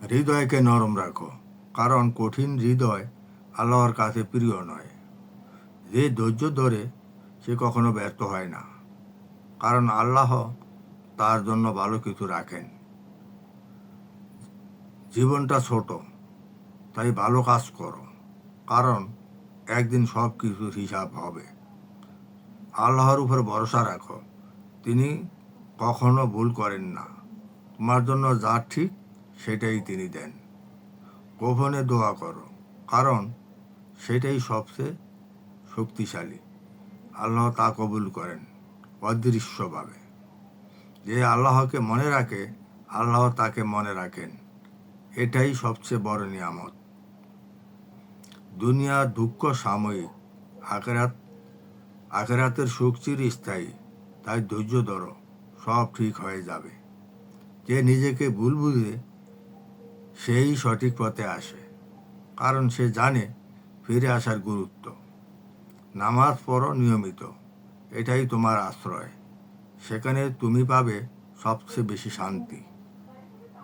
হৃদয়কে নরম রাখো, কারণ কঠিন হৃদয় আল্লাহর কাছে প্রিয় নয়। যে ধৈর্য ধরে সে কখনো ব্যর্থ হয় না, কারণ আল্লাহ তার জন্য ভালো কিছু রাখেন। জীবনটা ছোট, তাই ভালো কাজ করো, কারণ একদিন সব কিছুর হিসাব হবে। আল্লাহর উপর ভরসা রাখো, তিনি কখনো ভুল করেন না। তোমার জন্য যা ঠিক সেটাই তিনি দেন। গোপনে দোয়া করো, কারণ সেটাই সবচেয়ে শক্তিশালী। আল্লাহ তা কবুল করেন অদৃশ্যভাবে। যে আল্লাহকে মনে রাখে, আল্লাহ তাকে মনে রাখেন। এটাই সবচেয়ে বড় নিয়ামত। দুনিয়ার দুঃখ সাময়িক, আখেরাতের সুখ চিরস্থায়ী। তাই ধৈর্য ধরো, সব ঠিক হয়ে যাবে। যে নিজেকে ভুল বুঝে সেই সঠিক পথে আসে, কারণ সে জানে ফিরে আসার গুরুত্ব। নামাজ পড়ো নিয়মিত, এটাই তোমার আশ্রয়। সেখানে তুমি পাবে সবচেয়ে বেশি শান্তি।